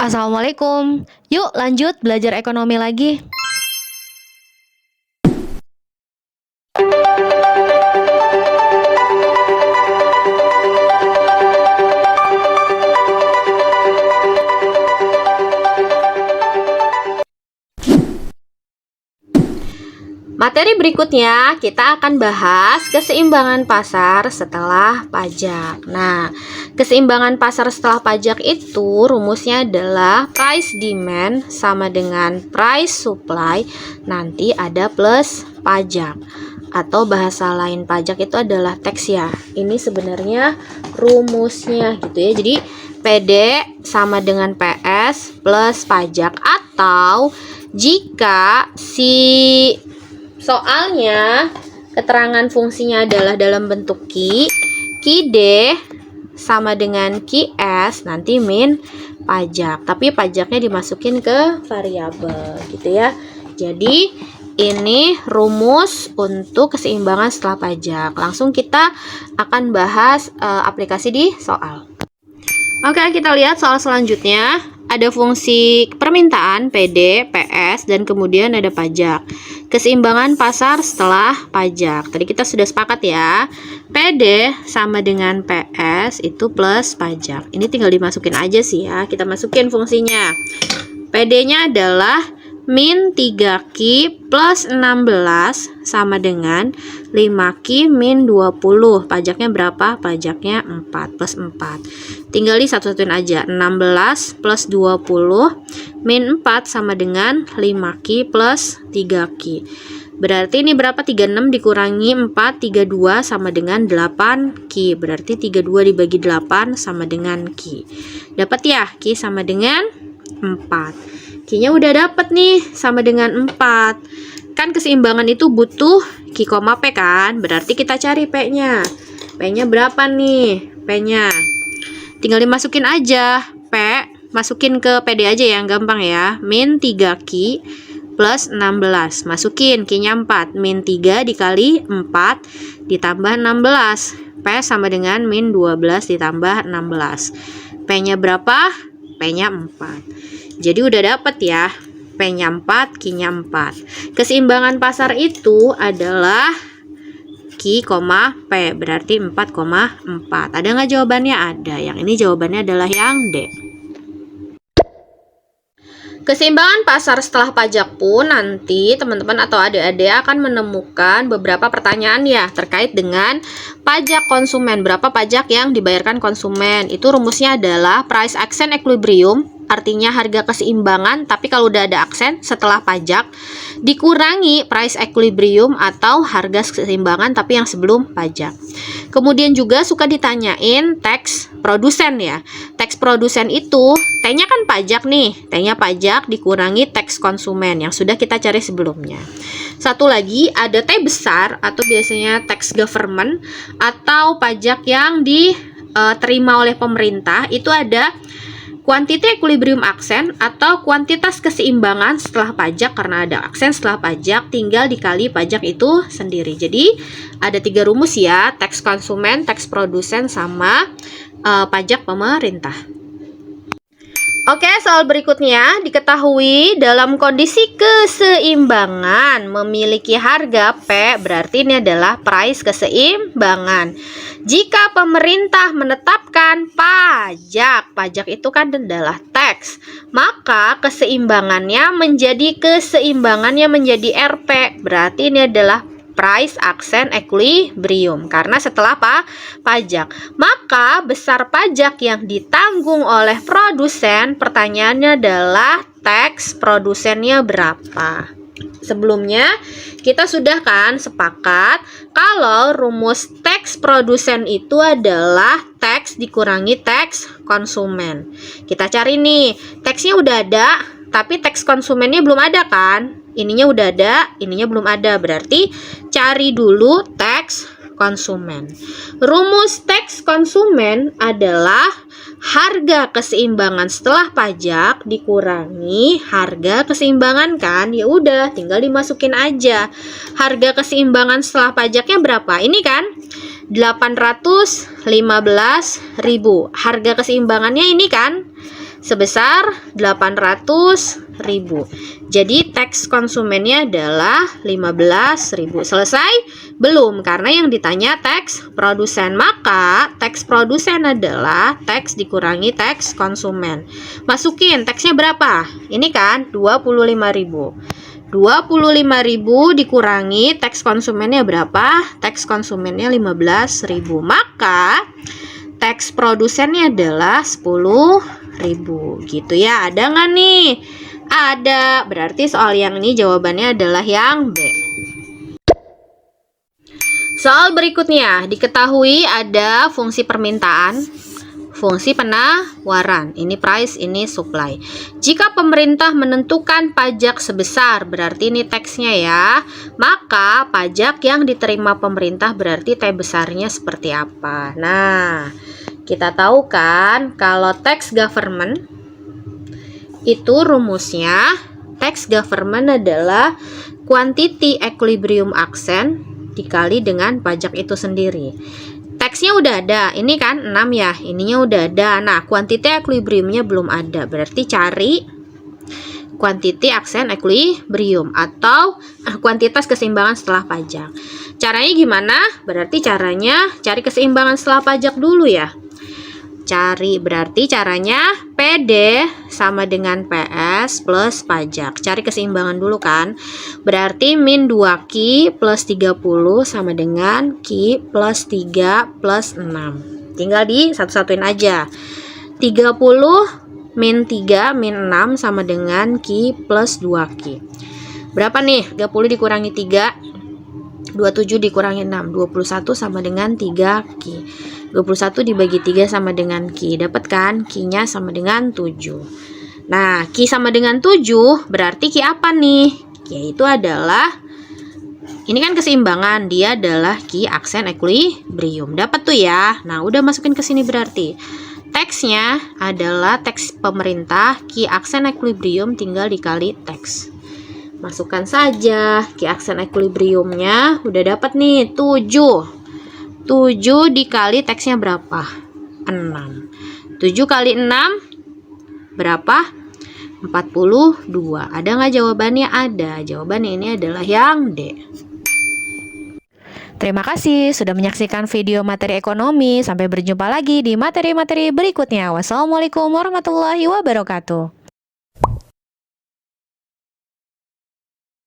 Assalamualaikum. Yuk lanjut belajar ekonomi lagi. Materi berikutnya kita akan bahas keseimbangan pasar setelah pajak. Nah, keseimbangan pasar setelah pajak itu rumusnya adalah price demand sama dengan price supply, nanti ada plus pajak. Atau bahasa lain pajak itu adalah tax ya. Ini sebenarnya rumusnya gitu ya. Jadi PD sama dengan PS plus pajak, atau jika si soalnya keterangan fungsinya adalah dalam bentuk Q D sama dengan QS, nanti min pajak, tapi pajaknya dimasukin ke variabel gitu ya. Jadi ini rumus untuk keseimbangan setelah pajak. Langsung kita akan bahas aplikasi di soal. Oke, kita lihat soal selanjutnya. Ada fungsi permintaan PD, PS, dan kemudian ada pajak. Keseimbangan pasar setelah pajak. Tadi kita sudah sepakat ya. PD sama dengan PS itu plus pajak. Ini tinggal dimasukin aja sih ya. Kita masukin fungsinya. PD-nya adalah min 3Q plus 16 sama dengan 5Q min 20. Pajaknya berapa? Pajaknya 4 plus 4. Tinggal disatu-satuin aja. 16 plus 20 min 4 sama dengan 5Q plus 3Q. Berarti ini berapa? 36 dikurangi 4, 32 sama dengan 8Q. Berarti 32 dibagi 8 sama dengan Q. Dapat ya? Q sama dengan 4. Q-nya udah dapet nih, sama dengan 4. Kan keseimbangan itu butuh Q, P kan? Berarti kita cari P-nya. P-nya berapa nih? P-nya tinggal dimasukin aja. P, masukin ke PD aja yang gampang ya. Min 3Q plus 16. Masukin Q-nya 4. Min 3 dikali 4 ditambah 16. P sama dengan min 12 ditambah 16. P-nya berapa? P-nya 4. Jadi udah dapet ya, P-nya 4, Q-nya 4. Keseimbangan pasar itu adalah Q, P, berarti 4,4. Ada nggak jawabannya? Ada. Yang ini jawabannya adalah yang D. Keseimbangan pasar setelah pajak pun nanti teman-teman atau adik-adik akan menemukan beberapa pertanyaan ya terkait dengan pajak konsumen. Berapa pajak yang dibayarkan konsumen? Itu rumusnya adalah price action equilibrium, artinya harga keseimbangan, tapi kalau udah ada aksen setelah pajak, dikurangi price equilibrium atau harga keseimbangan tapi yang sebelum pajak. Kemudian juga suka ditanyain tax produsen ya. Tax produsen itu T-nya kan pajak nih, T-nya pajak dikurangi tax konsumen yang sudah kita cari sebelumnya. Satu lagi ada T besar atau biasanya tax government atau pajak yang diterima oleh pemerintah. Itu ada quantity equilibrium aksen atau kuantitas keseimbangan setelah pajak, karena ada aksen setelah pajak tinggal dikali pajak itu sendiri. Jadi ada 3 rumus ya, tax konsumen, tax produsen, sama pajak pemerintah. Oke, soal berikutnya diketahui dalam kondisi keseimbangan memiliki harga P, berarti ini adalah price keseimbangan. Jika pemerintah menetapkan pajak itu kan adalah tax, maka keseimbangannya menjadi RP, berarti ini adalah price action equilibrium karena setelah pajak. Maka besar pajak yang ditanggung oleh produsen, pertanyaannya adalah tax produsennya berapa? Sebelumnya kita sudah kan sepakat kalau rumus tax produsen itu adalah tax dikurangi tax konsumen. Kita cari nih, taxnya udah ada tapi tax konsumennya belum ada kan? Ininya udah ada, ininya belum ada. Berarti cari dulu tax konsumen. Rumus tax konsumen adalah harga keseimbangan setelah pajak dikurangi harga keseimbangan kan? Ya udah, tinggal dimasukin aja. Harga keseimbangan setelah pajaknya berapa? Ini kan 815.000. Harga keseimbangannya ini kan sebesar 800.000. Jadi teks konsumennya adalah 15.000. Selesai? Belum, karena yang ditanya teks produsen. Maka teks produsen adalah teks dikurangi teks konsumen. Masukin teksnya berapa? Ini kan 25.000. 25.000 dikurangi teks konsumennya berapa? Teks konsumennya 15.000. Maka teks produsennya adalah 10.000 gitu ya. Ada nggak nih? Ada. Berarti soal yang ini jawabannya adalah yang B. Soal berikutnya, diketahui ada fungsi permintaan, fungsi penawaran. Ini price, ini supply. Jika pemerintah menentukan pajak sebesar, berarti ini teksnya ya, maka pajak yang diterima pemerintah berarti T besarnya seperti apa. Nah, kita tahu kan kalau tax government itu rumusnya, tax government adalah quantity equilibrium accent dikali dengan pajak itu sendiri. Teksnya udah ada, ini kan 6 ya, ininya udah ada. Nah, quantity equilibriumnya belum ada, berarti cari quantity accent equilibrium atau kuantitas keseimbangan setelah pajak. Caranya gimana? Berarti caranya cari keseimbangan setelah pajak dulu ya. Berarti caranya PD sama dengan PS plus pajak. Cari keseimbangan dulu kan. Berarti min 2Q plus 30 sama dengan Q plus 3 plus 6. Tinggal di satu-satuin aja. 30 min 3 min 6 sama dengan Q plus 2Q. Berapa nih? 30 dikurangi 3, 27 dikurangi 6, 21 sama dengan 3Q. 21 dibagi 3 sama dengan Q. Dapat kan? Q-nya sama dengan 7. Nah, Q sama dengan 7 berarti Q apa nih? Q itu adalah, ini kan keseimbangan, dia adalah Q aksen equilibrium. Dapat tuh ya. Nah, udah masukin ke sini berarti. Teksnya adalah teks pemerintah, Q aksen equilibrium tinggal dikali teks. Masukkan saja Q aksen equilibriumnya. Udah dapat nih 7. 7 dikali teksnya berapa? 6. 7 kali 6 berapa? 42. Ada nggak jawabannya? Ada. Jawabannya ini adalah yang D. Terima kasih sudah menyaksikan video materi ekonomi. Sampai berjumpa lagi di materi-materi berikutnya. Wassalamualaikum warahmatullahi wabarakatuh.